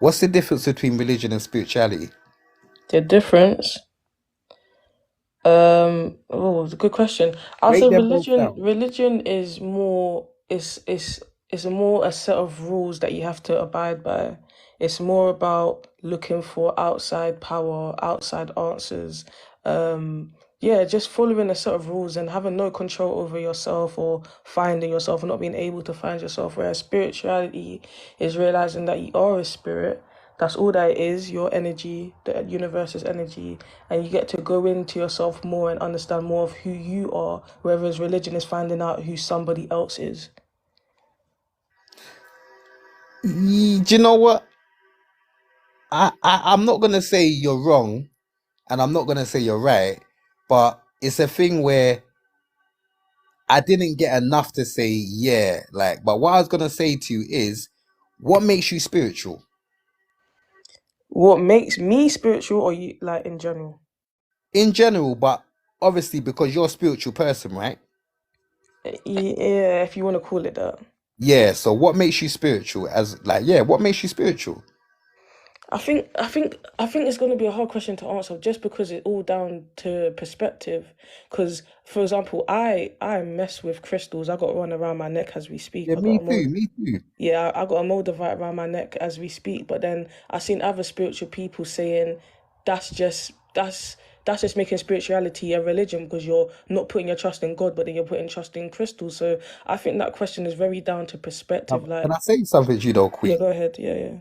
What's the difference between religion and spirituality? The difference. Oh, it's a good question. I'll say Break them both religion. down. Religion is more. Is more a set of rules that you have to abide by. It's more about looking for outside power, outside answers. Yeah, just following a set of rules and having no control over yourself or finding yourself or not being able to find yourself. Whereas spirituality is realizing that you are a spirit. That's all that it is, your energy, the universe's energy, and you get to go into yourself more and understand more of who you are, whereas religion is finding out who somebody else is. Do you know what? I'm not gonna say you're wrong, and I'm not gonna say you're right, but it's a thing where I didn't get enough to say yeah. Like, but what I was gonna say to you is, what makes you spiritual What makes me spiritual, or you like in general? in general? But obviously, because you're a spiritual person, right? Yeah, if you want to call it that. Yeah. So, what makes you spiritual? As like, yeah, what makes you spiritual? I think it's going to be a hard question to answer just because it's all down to perspective. Because, for example, I mess with crystals. I got one around my neck as we speak. Yeah, I got me a too. mold. Me too. Yeah, I got a moldavite around my neck as we speak. But then I've seen other spiritual people saying that's just that's that's just making spirituality a religion because you're not putting your trust in God, but then you're putting trust in crystals. So I think that question is very down to perspective. Now, can Like, I say something to you though, yeah, Queen? go ahead. Yeah, yeah.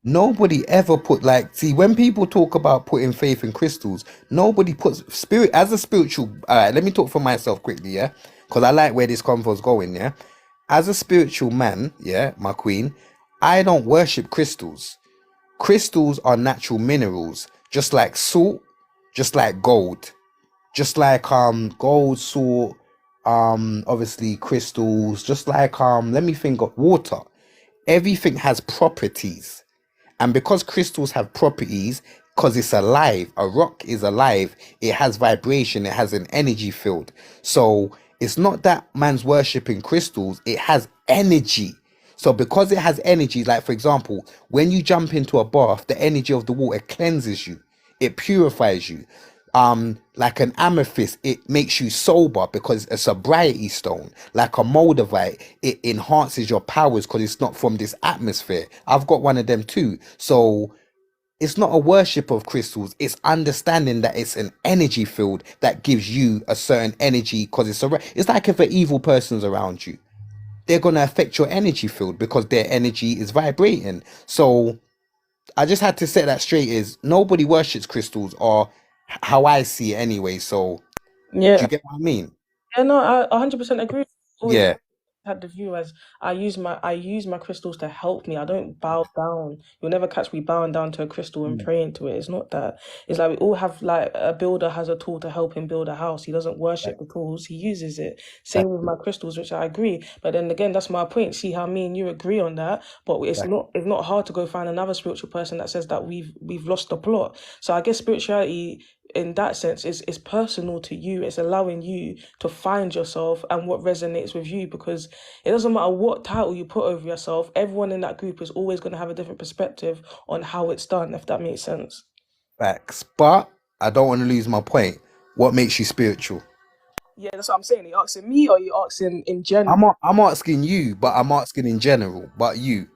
Nobody ever put like see when people talk about putting faith in crystals, nobody puts spirit as a spiritual. All right, let me talk for myself quickly, yeah, because I like where this convo's going, yeah. As a spiritual man, yeah, my queen, I don't worship crystals. Crystals are natural minerals, just like salt, just like gold, just like gold, salt, obviously crystals, just like let me think of water. Everything has properties. And because crystals have properties, because it's alive, a rock is alive, it has vibration, it has an energy field. So it's not that man's worshipping crystals, it has energy. So because it has energy, like for example, when you jump into a bath, the energy of the water cleanses you, it purifies you. Like an amethyst, it makes you sober because a sobriety stone. Like a moldavite, it enhances your powers because it's not from this atmosphere. I've got one of them too. So it's not a worship of crystals, it's understanding that it's an energy field that gives you a certain energy because it's like if an evil person's around you, they're going to affect your energy field because their energy is vibrating. So I just had to set that straight, is nobody worships crystals, or how I see it anyway. So do you Yeah. get what I mean? Yeah, no, I 100% agree. Always Yeah. had the view as I use my crystals to help me. I don't bow down. You'll never catch me bowing down to a crystal and Mm. praying to it. It's not that. It's like we all have like a builder has a tool to help him build a house. He doesn't worship the tools, he uses it. Same with my crystals, which I agree. But then again, that's my point. See how me and you agree on that. But it's not hard to go find another spiritual person that says that we've lost the plot. So I guess spirituality in that sense is personal to you. It's allowing you to find yourself and what resonates with you because it doesn't matter what title you put over yourself, everyone in that group is always going to have a different perspective on how it's done, if that makes sense. Facts. But I don't want to lose my point. What makes you spiritual? Yeah, that's what I'm saying. Are you asking me or are you asking in general? I'm asking you, but I'm asking in general. But you,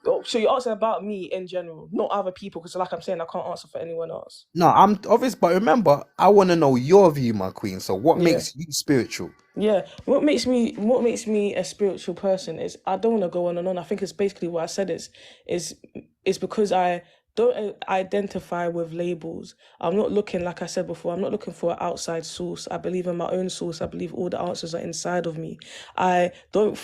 Oh, so you're asking about me in general, not other people, because like I'm saying, I can't answer for anyone else. no, I'm obvious. But remember, I want to know your view, my queen. So what Yeah. makes you spiritual? Yeah, what makes me a spiritual person is I don't want to go on and on. I think it's basically what I said is because I don't identify with labels. I'm not looking, like I said before, I'm not looking for an outside source. I believe in my own source. I believe all the answers are inside of me. I don't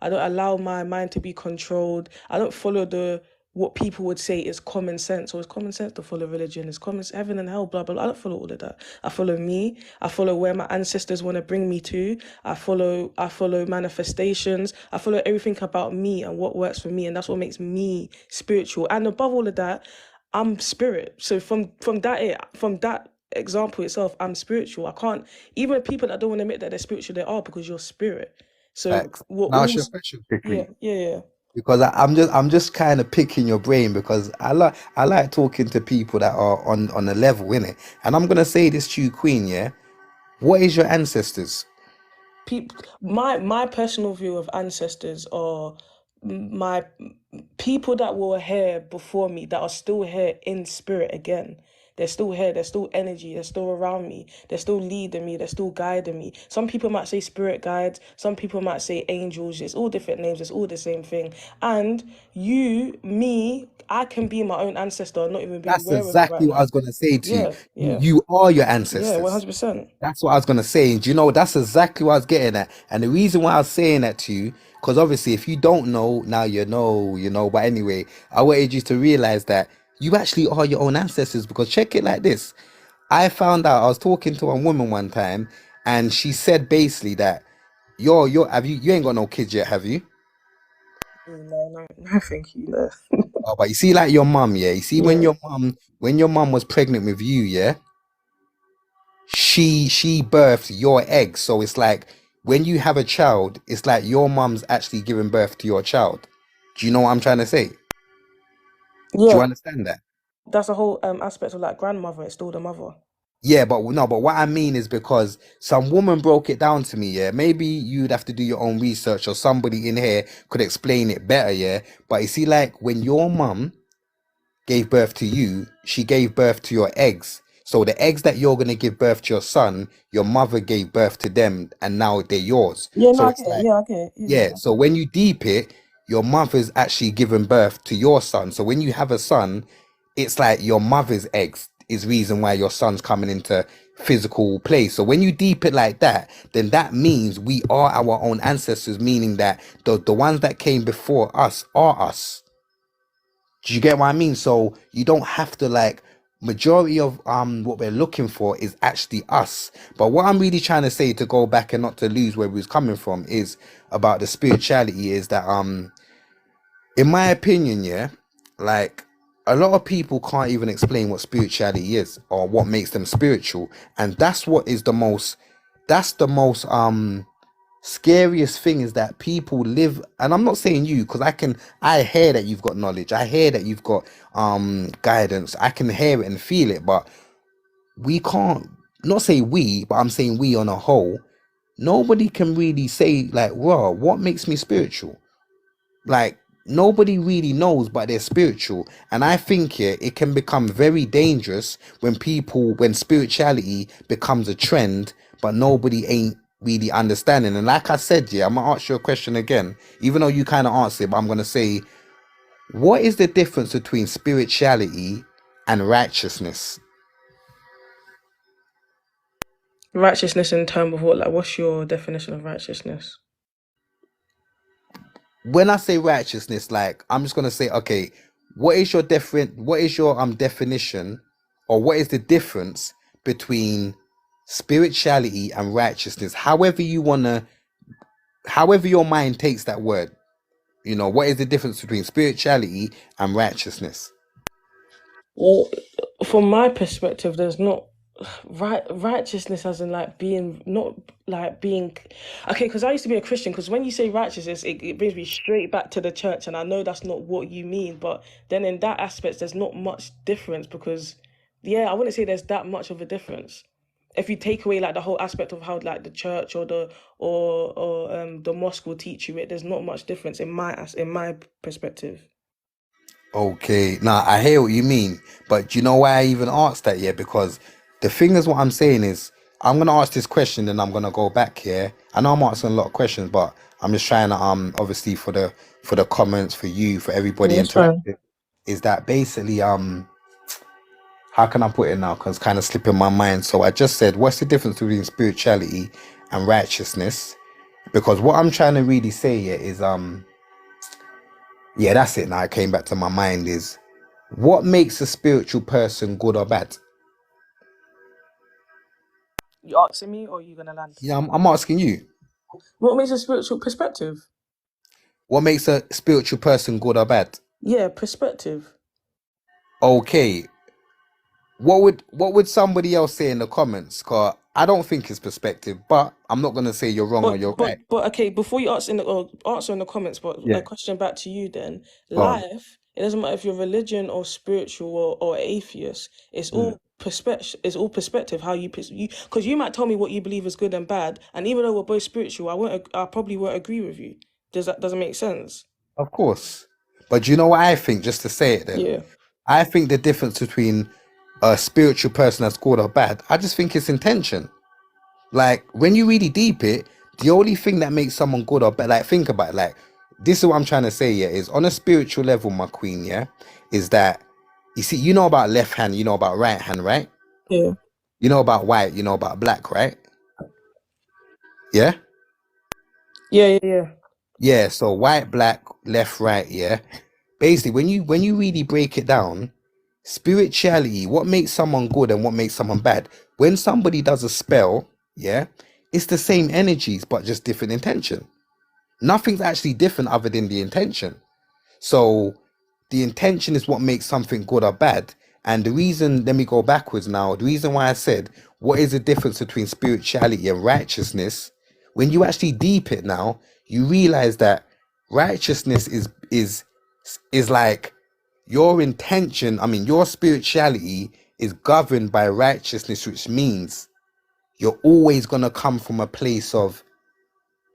allow my mind to be controlled. I don't follow the what people would say is common sense, or it's common sense to follow religion, it's common heaven and hell, blah blah blah. I don't follow all of that. I follow me. I follow where my ancestors want to bring me to. I follow manifestations. I follow everything about me and what works for me, and that's what makes me spiritual. And above all of that, I'm spirit. So from that example itself, I'm spiritual. I can't even people that don't want to admit that they're spiritual, they are because you're spirit. So Facts. we're Now all it's your question yeah, quickly. yeah, yeah. because I'm just kind of picking your brain because I like talking to people that are on a level in it. And I'm gonna say this to you, Queen. Yeah, what is your ancestors? People, my personal view of ancestors are my people that were here before me that are still here in spirit again. They're still here, they're still energy, they're still around me, they're still leading me, they're still guiding me. Some people might say spirit guides, some people might say angels, it's all different names, it's all the same thing. And you, me, I can be my own ancestor and not even be That's aware of it right exactly what I now. was gonna say to you. Yeah, yeah, You are your yeah, ancestors. 100%. That's what I was gonna say. Do you know that's exactly what I was getting at? And the reason why I was saying that to you, because obviously if you don't know, now you know. But anyway, I wanted you to realize that you actually are your own ancestors because check it like this. I found out I was talking to a woman one time and she said basically that you're have you ain't got no kids yet, have you? No, no, no, thank you, no. Oh, but you see like your mum, yeah. You see Yeah. when your mum was pregnant with you, yeah, she birthed your eggs. So it's like when you have a child, it's like your mum's actually giving birth to your child. Do you know what I'm trying to say? Do Yeah, you understand that? that's a whole aspect of like grandmother, it's still the mother. Yeah, but no, but what I mean is because some woman broke it down to me, yeah. Maybe you'd have to do your own research or somebody in here could explain it better, yeah. But you see, like when your mum gave birth to you, she gave birth to your eggs. So the eggs that you're gonna give birth to your son, your mother gave birth to them, and now they're yours. Yeah, no, So I it's get it. like, Yeah, I get it. yeah. Yeah. So when you deep it, your mother's actually given birth to your son. So when you have a son, it's like your mother's eggs is reason why your son's coming into physical play. So when you deep it like that, then that means we are our own ancestors, meaning that the ones that came before us are us. Do you get what I mean? So you don't have to like majority of what we're looking for is actually us. But what I'm really trying to say to go back and not to lose where we was coming from is about the spirituality is that in my opinion, yeah, like a lot of people can't even explain what spirituality is or what makes them spiritual. And that's what is the most that's the most scariest thing is that people live, and I'm not saying you because I hear that you've got knowledge, I hear that you've got guidance, I can hear it and feel it, but we can't, not say we, but I'm saying we on a whole, nobody can really say like, well, what makes me spiritual? Like nobody really knows, but they're spiritual. And I think yeah, it can become very dangerous when spirituality becomes a trend, but nobody ain't really understanding. And like I said, yeah, I'm gonna ask you a question again, even though you kind of answered it, but I'm gonna say, what is the difference between spirituality and righteousness? Righteousness in terms of what, like, what's your definition of righteousness? When I say righteousness, like I'm just gonna say, okay, what is your definition, or what is the difference between spirituality and righteousness? However your mind takes that word, what is the difference between spirituality and righteousness? Well, from my perspective, there's not righteousness as in like being not like being okay. Because I used to be a Christian. Because when you say righteousness, it brings me straight back to the church, and I know that's not what you mean. But then in that aspect, there's not much difference because yeah, I wouldn't say there's that much of a difference. If you take away like the whole aspect of how like the church or the mosque will teach you it, there's not much difference in my perspective. Okay, now I hear what you mean, but do you know why I even asked that? Yeah, because the thing is, what I'm saying is, I'm gonna ask this question, and I'm gonna go back here. I know I'm asking a lot of questions, but I'm just trying to obviously for the comments, for you, for everybody Yeah, it's fine. interactive, is that basically how can I put it now? Because kind of slipping my mind. So I just said, what's the difference between spirituality and righteousness? Because what I'm trying to really say here is yeah, that's it. Now it came back to my mind is what makes a spiritual person good or bad? You asking me or you gonna land? Yeah, I'm asking you. What makes a spiritual perspective? What makes a spiritual person good or bad? Yeah, perspective. Okay, what would somebody else say in the comments? Cause I don't think it's perspective, but I'm not gonna say you're wrong or you're right. But okay, before you answer in the or answer in the comments, but a Yeah. question back to you then. Go on. Life, it doesn't matter if you're religion or spiritual or atheist, it's Mm. all perspective, it's all perspective how you because you might tell me what you believe is good and bad, and even though we're both spiritual, I probably won't agree with you. Doesn't make sense? Of course. But do you know what I think? Just to say it then, Yeah. I think the difference between a spiritual person that's good or bad, I just think it's intention. Like when you really deep it, the only thing that makes someone good or bad, like think about it, like this is what I'm trying to say, yeah, is on a spiritual level, my queen, yeah, is that you see, you know about left hand, you know about right hand, right? Yeah. You know about white, you know about black, right? Yeah? Yeah, yeah, yeah. Yeah, so white, black, left, right, yeah. Basically, when you really break it down, spirituality, what makes someone good and what makes someone bad. When somebody does a spell, yeah, it's the same energies but just different intention. Nothing's actually different other than the intention. So the intention is what makes something good or bad. And the reason, let me go backwards now. The reason why I said, what is the difference between spirituality and righteousness? When you actually deep it now, you realize that righteousness is like your intention. I mean, your spirituality is governed by righteousness, which means you're always gonna come from a place of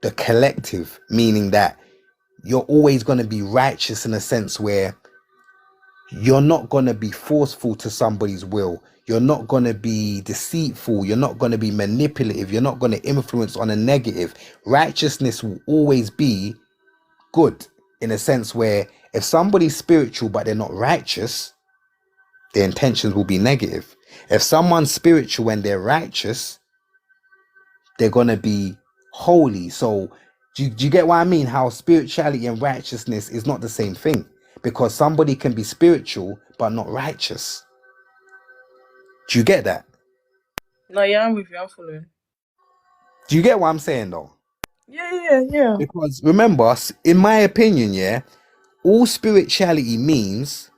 the collective, meaning that you're always going to be righteous in a sense where you're not going to be forceful to somebody's will. You're not going to be deceitful. You're not going to be manipulative. You're not going to influence on a negative. Righteousness will always be good in a sense where if somebody's spiritual but they're not righteous, their intentions will be negative. If someone's spiritual and they're righteous, they're gonna be holy. So do you get what I mean? How spirituality and righteousness is not the same thing, because somebody can be spiritual but not righteous. Do you get that? No, yeah, I'm with you. I'm following. Do you get what I'm saying though? Yeah, yeah, yeah. Because remember, in my opinion, yeah, all spirituality means,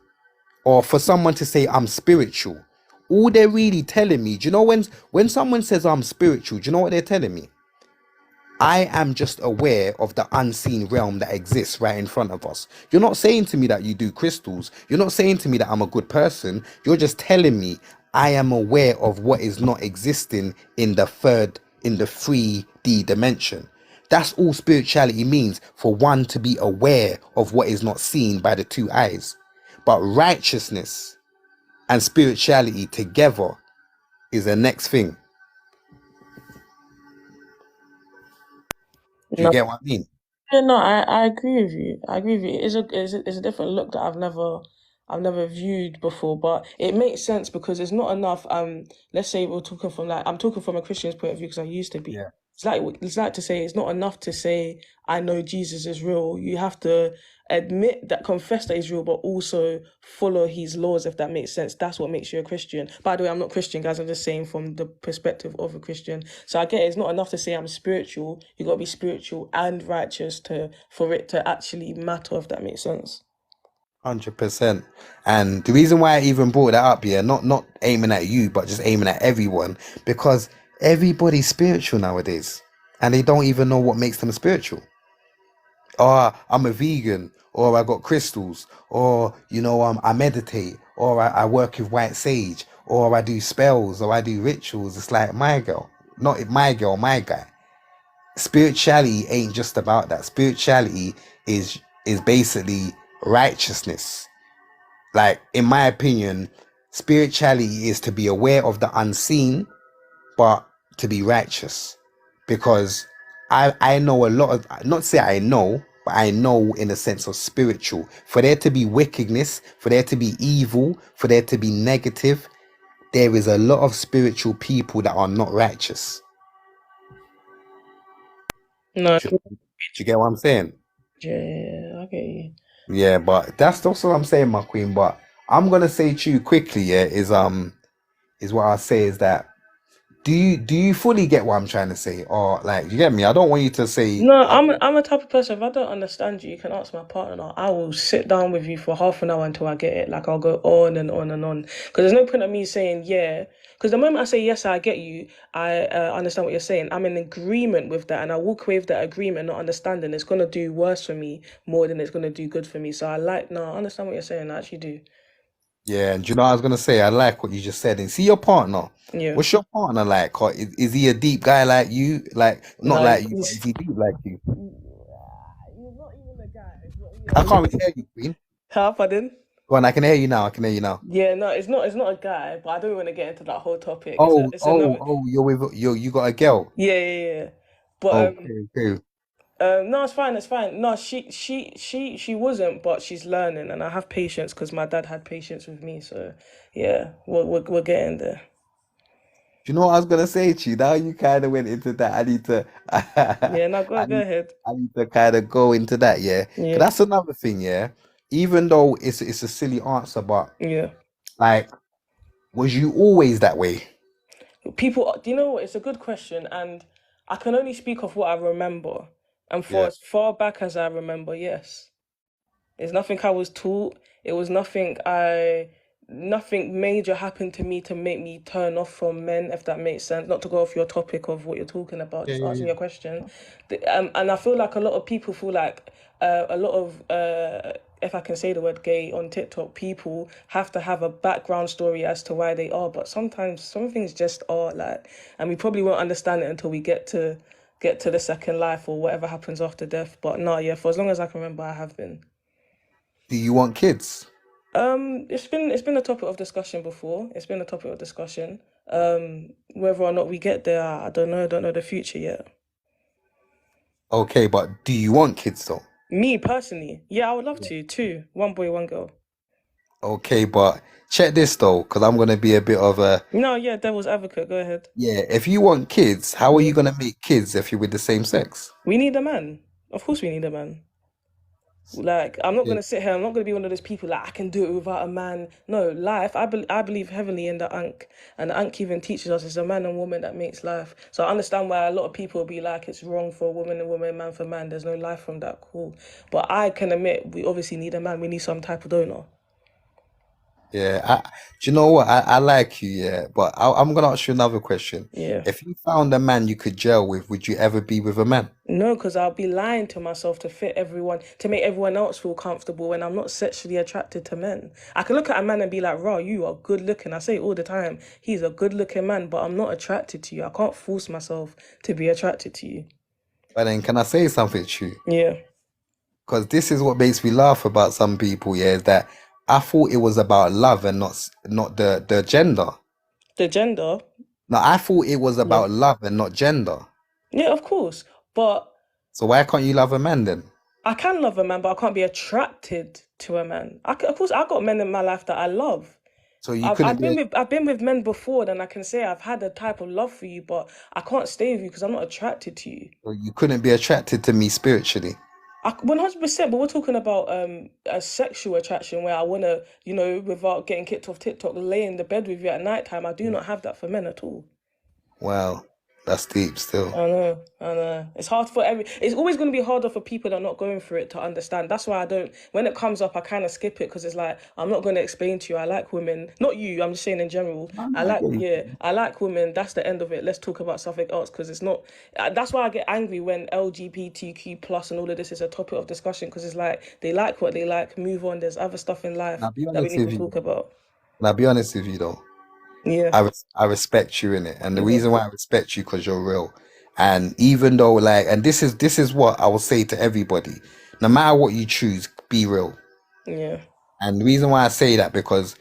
or for someone to say I'm spiritual, all they're really telling me, do you know when someone says I'm spiritual, do you know what they're telling me? I am just aware of the unseen realm that exists right in front of us. You're not saying to me that you do crystals. You're not saying to me that I'm a good person. You're just telling me I am aware of what is not existing in the 3D dimension. That's all spirituality means, for one to be aware of what is not seen by the two eyes. But righteousness and spirituality together is the next thing. Do you No. get what I mean? Yeah, no, I agree with you. I agree with you. It's a different look that I've never viewed before, but it makes sense because it's not enough. Let's say we're talking from like I'm talking from a Christian's point of view because I used to be. Yeah. It's like to say it's not enough to say I know Jesus is real. You have to admit that, confess that he's real, but also follow his laws, if that makes sense. That's what makes you a Christian. By the way, I'm not Christian, guys. I'm just saying from the perspective of a Christian. So I get it. It's not enough to say I'm spiritual. You got to be spiritual and righteous to for it to actually matter, if that makes sense. 100%. And the reason why I even brought that up, yeah, not aiming at you, but just aiming at everyone, because everybody's spiritual nowadays, and they don't even know what makes them spiritual. Oh, I'm a vegan, or I got crystals, or I meditate, or I work with white sage, or I do spells, or I do rituals. It's like my girl, not my girl, my guy. Spirituality ain't just about that. Spirituality is basically righteousness. Like, in my opinion, spirituality is to be aware of the unseen, but to be righteous. Because I know a lot of, not say I know, but I know in the sense of spiritual. For there to be wickedness, for there to be evil, for there to be negative, there is a lot of spiritual people that are not righteous. No, Do, do you get what I'm saying? yeah, I get you. Yeah, but that's what I'm saying, my queen. But I'm gonna say to you quickly, yeah, is what I say is that Do you fully get what I'm trying to say, or like you get me? I don't want you to say, No, oh, I'm a type of person. If I don't understand you, you can ask my partner. I will sit down with you for half an hour until I get it. Like I'll go on and on and on. Because there's no point of me saying yeah. Because the moment I say yes, I get you. I understand what you're saying. I'm in agreement with that, and I walk away with that agreement, not understanding. It's gonna do worse for me more than it's gonna do good for me. So I like no, I understand what you're saying. I actually do. yeah. And do you know what I was gonna say? I like what you just said. And see your partner. Yeah. What's your partner like? Or is he a deep guy like you? Like not No, like you, but is he deep like you? he's not even a guy. He's not I even can't really hear you, Queen. half. I didn't. Go on, I can hear you now. I can hear you now. Yeah, no, it's not a guy, but I don't want to get into that whole topic. It's a, Oh, it's oh, another. oh, you're with you got a girl. Yeah, yeah, yeah. But Okay, okay. no, it's fine, it's fine. No, she wasn't, but she's learning, and I have patience because my dad had patience with me. So yeah, we're getting there. Do you know what I was gonna say to you? Now you kind of went into that. I need to, Yeah, now I go need, ahead. I need to kind of go into that. Yeah, because Yeah, that's another thing. Yeah, even though it's a silly answer, but yeah. like, was you always that way? People, do you know what? It's a good question, and I can only speak of what I remember. And for Yeah, as far back as I remember, yes. It's nothing I was taught. It was nothing major happened to me to make me turn off from men, if that makes sense. Not to go off your topic of what you're talking about, yeah, just yeah, answering yeah. your question. And I feel like a lot of people feel like a lot of, if I can say the word gay on TikTok, people have to have a background story as to why they are. But sometimes some things just are like, and we probably won't understand it until we get to the second life or whatever happens after death. But no, yeah, for as long as I can remember, I have been. Do you want kids? It's been a topic of discussion before. It's been a topic of discussion. Whether or not we get there, I don't know. I don't know the future yet. Okay, but do you want kids though? Me personally, yeah, I would love Yeah. to. Two, one boy, one girl. Okay, but check this though, because I'm gonna be a bit of a No, yeah, devil's advocate. Go ahead. yeah. If you want kids, how are Yeah, you gonna make kids if you're with the same sex? we need a man. Of course, we need a man. Like, I'm not Yeah. gonna sit here. I'm not gonna be one of those people like I can do it without a man. No, life. I believe heavily in the Ankh, and the Ankh even teaches us it's a man and woman that makes life. So I understand why a lot of people will be like it's wrong for a woman and woman, man for man. There's no life from that. Cool, but I can admit we obviously need a man. We need some type of donor. Yeah, do you know what? I like you, yeah, but I'm gonna ask you another question. Yeah. If you found a man you could gel with, would you ever be with a man? No, because I'll be lying to myself to fit everyone, to make everyone else feel comfortable when I'm not sexually attracted to men. I can look at a man and be like, "Raw, you are good looking." I say it all the time. He's a good looking man, but I'm not attracted to you. I can't force myself to be attracted to you. But then, can I say something to you? Yeah. Because this is what makes me laugh about some people, yeah, is that I thought it was about love and not the gender. The gender. No, I thought it was Yeah. about love and not gender. Yeah, of course. But So why can't you love a man then? I can love a man, but I can't be attracted to a man. Of course, I've got men in my life that I love. So you I've couldn't I've be, been with I've been with men before, then I can say I've had a type of love for you, but I can't stay with you because I'm not attracted to you. so you couldn't be attracted to me spiritually. 100%, but we're talking about a sexual attraction where I wanna, without getting kicked off TikTok, lay in the bed with you at night time. I do not have that for men at all. Wow, that's deep still. I know, I know. It's hard for It's always going to be harder for people that are not going through it to understand. That's why I don't. When it comes up, I kind of skip it because it's like I'm not going to explain to you. I like women, not you. I'm just saying in general. No, no, I get you. Yeah, I like women. That's the end of it. Let's talk about something else because it's not. That's why I get angry when LGBTQ plus and all of this is a topic of discussion because it's like they like what they like. Move on. There's other stuff in life Now be that we honest need to with you. talk about. Now be honest with you though. Yeah, I respect you in it, and the yeah, reason why I respect you because you're real. And even though like, and this is what I will say to everybody, no matter what you choose, be real. yeah, And the reason why I say that because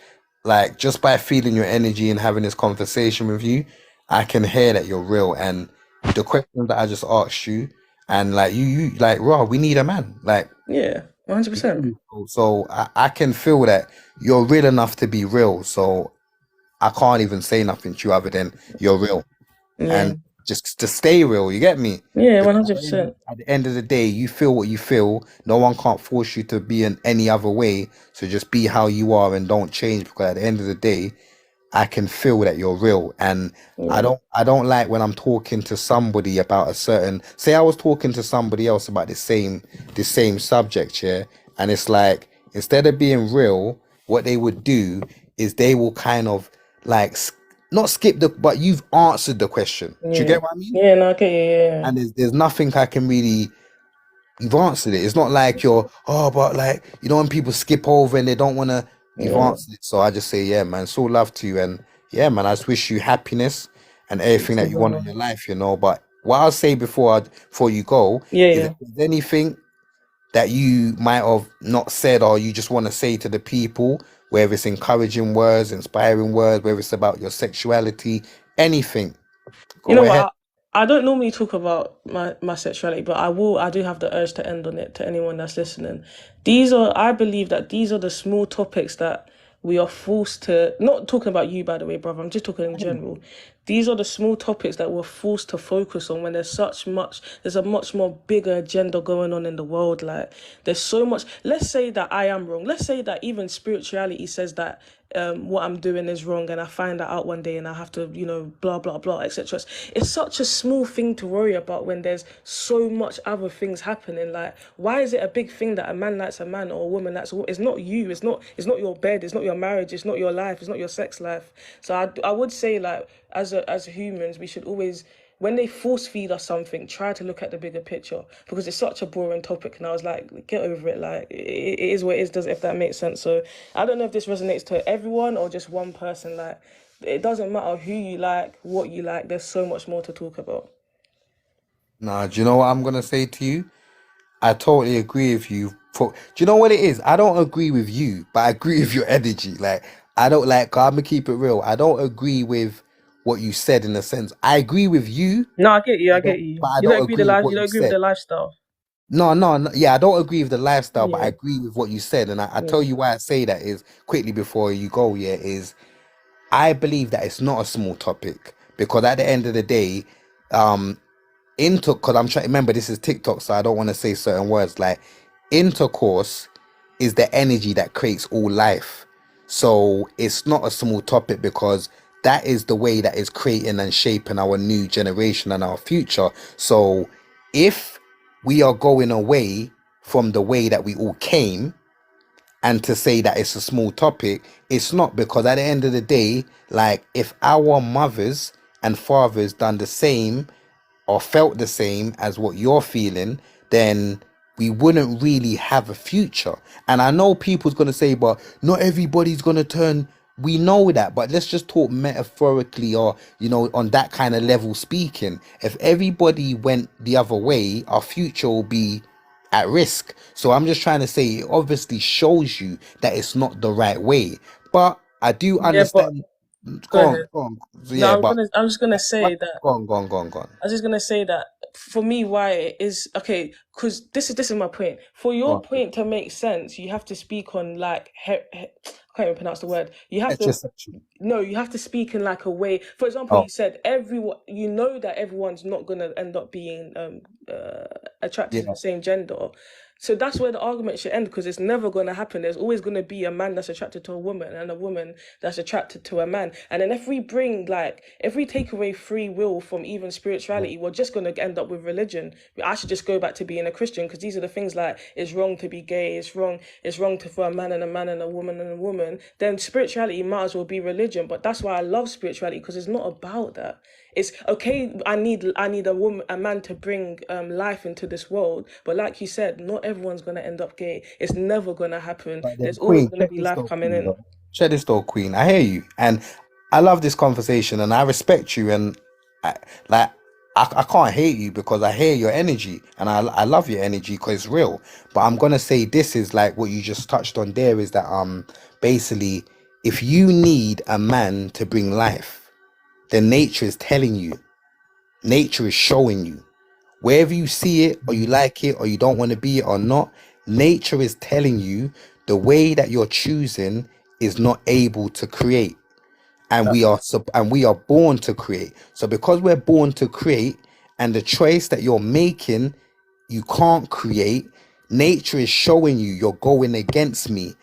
like just by feeling your energy and having this conversation with you, I can hear that you're real. And the questions that I just asked you, and like you like, raw, we need a man. Like, yeah. 100%. so I can feel that you're real enough to be real. So I can't even say nothing to you other than you're real Yeah, and just to stay real. You get me? yeah. Because 100%. at the end of the day, you feel what you feel. No one can't force you to be in any other way. So just be how you are and don't change. Because at the end of the day, I can feel that you're real. And Yeah. I don't like when I'm talking to somebody about a certain, say I was talking to somebody else about the same subject, yeah, and it's like instead of being real, what they would do is they will kind of like not skip the, but you've answered the question. Do you Yeah. get what I mean? Yeah, no, okay, yeah, And there's nothing I can really, you've answered it. It's not like you're, oh, but like, you know, when people skip over and they don't want to, you've yeah. answered it. So I just say, yeah, man, it's all love to you. And yeah, man, I just wish you happiness and You everything too, that you want in brother. your life, you know. But what I'll say before you go Yeah, is if yeah. there's anything that you might have not said or you just want to say to the people, whether it's encouraging words, inspiring words, whether it's about your sexuality, anything, You go know ahead. what? I don't normally talk about my sexuality, but I will. I do have the urge to end on it to anyone that's listening. I believe that these are the small topics that we are forced to, not talking about you, by the way, brother, I'm just talking in general. These are the small topics that we're forced to focus on when there's a much more bigger agenda going on in the world. Like, there's so much. Let's say that I am wrong. Let's say that even spirituality says that what I'm doing is wrong, and I find that out one day, and I have to, blah blah blah, etc. It's such a small thing to worry about when there's so much other things happening. Like, why is it a big thing that a man likes a man or a woman likes a woman? It's not you. It's not your bed. It's not your marriage. It's not your life. It's not your sex life. So I would say, like, as humans, we should always, when they force feed us something, try to look at the bigger picture, because it's such a boring topic. And I was like, get over it. Like, it is what it is, does, if that makes sense. So I don't know if this resonates to everyone or just one person. Like, it doesn't matter who you like, what you like. There's so much more to talk about. Nah, do you know what I'm gonna say to you? I totally agree with you. Do you know what it is? I don't agree with you, but I agree with your energy. Like, I don't like, I'm gonna keep it real. I don't agree with what you said in a sense. I agree with you, No, I get you. I get you. but I You don't don't agree the agree with life. You what don't you agree with said. the lifestyle. No, no, no, yeah, I don't agree with the lifestyle, but I Yeah. agree with what you said. And I Yeah. tell you why I say that is quickly before you go, yeah, is I believe that it's not a small topic because at the end of the day, um, into because I'm trying remember this is TikTok, so I don't want to say certain words like intercourse is the energy that creates all life. So it's not a small topic because that is the way that is creating and shaping our new generation and our future. So if we are going away from the way that we all came and to say that it's a small topic, it's not, because at the end of the day, like if our mothers and fathers done the same or felt the same as what you're feeling, then we wouldn't really have a future. And I know people's gonna say, but not everybody's gonna turn. We know that, but let's just talk metaphorically or on that kind of level speaking. If everybody went the other way, our future will be at risk. So I'm just trying to say it obviously shows you that it's not the right way. But I do Yeah, but understand. go ahead. Go on. So No, yeah, but I'm just gonna say that go on, go on. I was just gonna say that for me, why it is okay, because this is my point. For Go your on. point to make sense, you have to speak on like I can't even pronounce the word. You have to Heterosexual. no, you have to speak in like a way. For example, Oh, you said everyone. You know that everyone's not gonna end up being attracted to yeah. the same gender. So that's where the argument should end, because it's never going to happen. There's always going to be a man that's attracted to a woman and a woman that's attracted to a man. And then if we take away free will from even spirituality, we're just going to end up with religion. I should just go back to being a Christian, because these are the things like it's wrong to be gay, it's wrong to for a man and a man and a woman and a woman. Then spirituality might as well be religion. But that's why I love spirituality, because it's not about that. It's okay. I need a man to bring life into this world. But like you said, not everyone's gonna end up gay. It's never gonna happen. But then, There's always Queen, gonna check be this life though, coming Queen, in. though. Check this though, Queen. I hear you, and I love this conversation, and I respect you, and I like. I can't hate you because I hear your energy and I love your energy because it's real. But I'm gonna say this is like what you just touched on there is that basically if you need a man to bring life, then nature is telling you, nature is showing you. Wherever you see it, or you like it, or you don't want to be it or not, nature is telling you the way that you're choosing is not able to create. And we are born to create. So because we're born to create, and the choice that you're making, you can't create. Nature is showing you you're going against me.